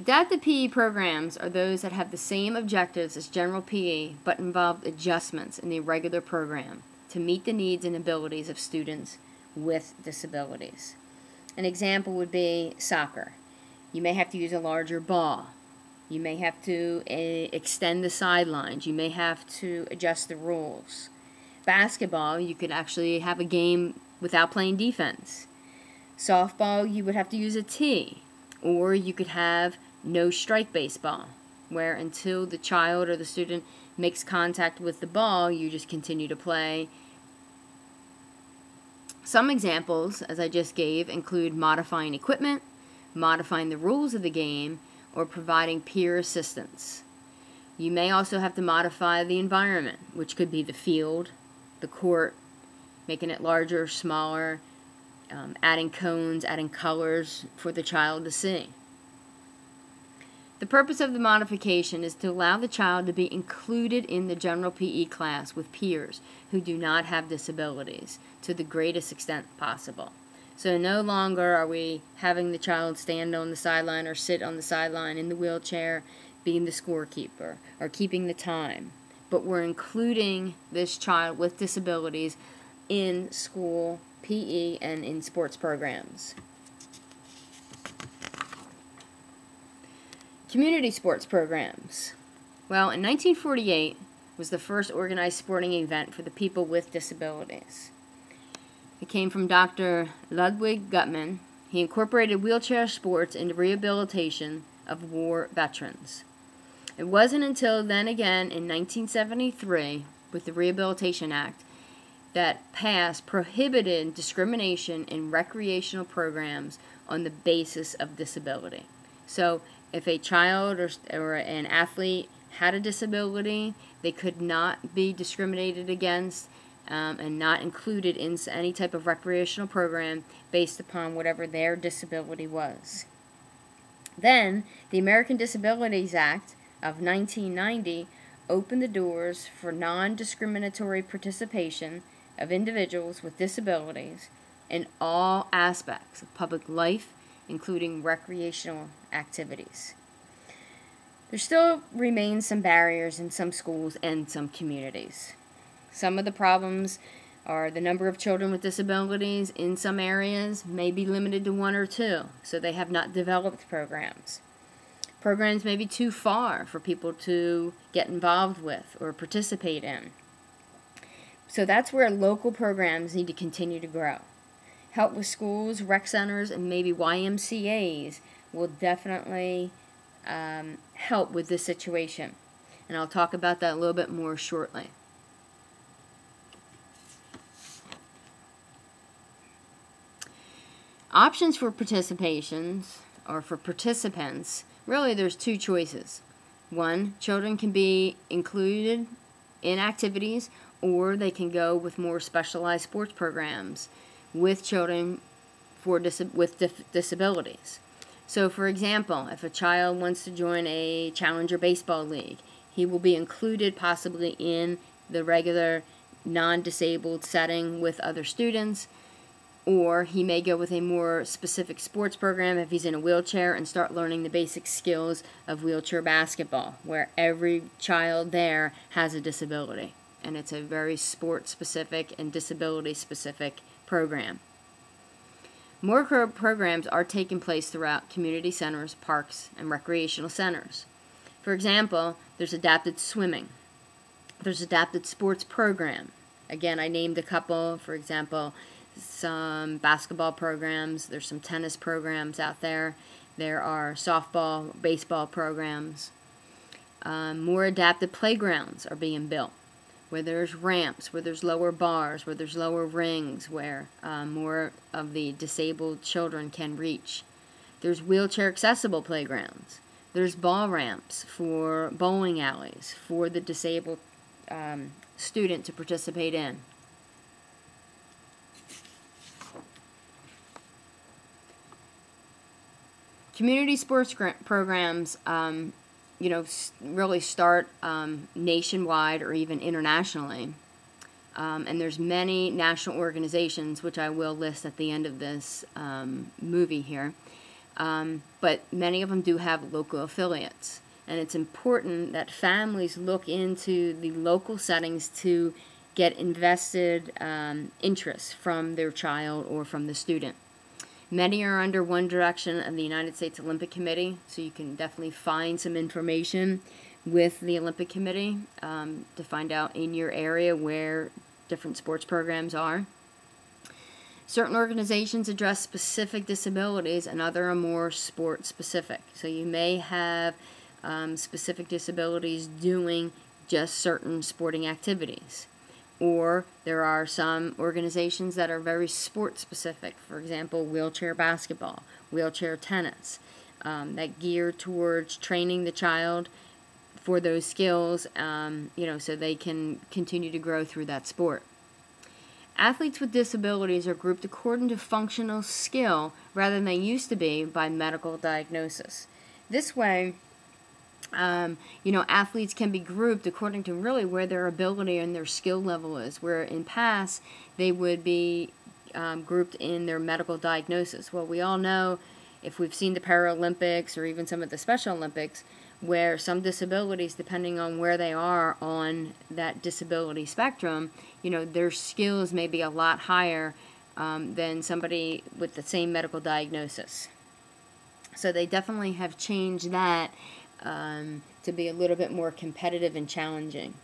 Adapted PE programs are those that have the same objectives as general PE but involve adjustments in the regular program to meet the needs and abilities of students with disabilities. An example would be soccer. You may have to use a larger ball. You may have to extend the sidelines. You may have to adjust the rules. Basketball, you could actually have a game without playing defense. Softball, you would have to use a tee. Or you could have no strike baseball, where until the child or the student makes contact with the ball, you just continue to play. Some examples, as I just gave, include modifying equipment, modifying the rules of the game, or providing peer assistance. You may also have to modify the environment, which could be the field, the court, making it larger, smaller, adding cones, adding colors for the child to see. The purpose of the modification is to allow the child to be included in the general PE class with peers who do not have disabilities to the greatest extent possible. So no longer are we having the child stand on the sideline or sit on the sideline in the wheelchair being the scorekeeper or keeping the time, but we're including this child with disabilities in school PE and in sports programs. Community sports programs. Well, in 1948 was the first organized sporting event for the people with disabilities. It came from Dr. Ludwig Gutmann. He incorporated wheelchair sports into rehabilitation of war veterans. It wasn't until then again in 1973, with the Rehabilitation Act, that passed prohibited discrimination in recreational programs on the basis of disability. So if a child or an athlete had a disability, they could not be discriminated against and not included in any type of recreational program based upon whatever their disability was. Then, the American Disabilities Act of 1990 opened the doors for non-discriminatory participation of individuals with disabilities in all aspects of public life, including recreational activities. There still remain some barriers in some schools and some communities. Some of the problems are the number of children with disabilities in some areas may be limited to 1 or 2, so they have not developed programs. Programs may be too far for people to get involved with or participate in. So that's where local programs need to continue to grow. Help with schools, rec centers, and maybe YMCAs will definitely help with this situation. And I'll talk about that a little bit more shortly. Options for participations, or for participants, really there's 2 choices. 1, children can be included in activities, or they can go with more specialized sports programs with children with disabilities. So, for example, if a child wants to join a Challenger Baseball League, he will be included possibly in the regular non-disabled setting with other students, or he may go with a more specific sports program if he's in a wheelchair and start learning the basic skills of wheelchair basketball, where every child there has a disability. And it's a very sport-specific and disability-specific program. More programs are taking place throughout community centers, parks, and recreational centers. For example, there's adapted swimming. There's adapted sports program. Again, I named a couple. For example, some basketball programs. There's some tennis programs out there. There are softball, baseball programs. More adapted playgrounds are being built, where there's ramps, where there's lower bars, where there's lower rings, where more of the disabled children can reach. There's wheelchair accessible playgrounds. There's ball ramps for bowling alleys for the disabled student to participate in. Community sports programs really start nationwide or even internationally. And there's many national organizations, which I will list at the end of this movie here, but many of them do have local affiliates. And it's important that families look into the local settings to get invested interest from their child or from the student. Many are under one direction of the United States Olympic Committee, so you can definitely find some information with the Olympic Committee to find out in your area where different sports programs are. Certain organizations address specific disabilities and others are more sport specific. So you may have specific disabilities doing just certain sporting activities. Or there are some organizations that are very sport specific. For example, wheelchair basketball, wheelchair tennis, that gear towards training the child for those skills, so they can continue to grow through that sport. Athletes with disabilities are grouped according to functional skill rather than they used to be by medical diagnosis. This way, athletes can be grouped according to really where their ability and their skill level is, where in past they would be grouped in their medical diagnosis. Well, we all know, if we've seen the Paralympics or even some of the Special Olympics, where some disabilities, depending on where they are on that disability spectrum, their skills may be a lot higher than somebody with the same medical diagnosis. So they definitely have changed that to be a little bit more competitive and challenging.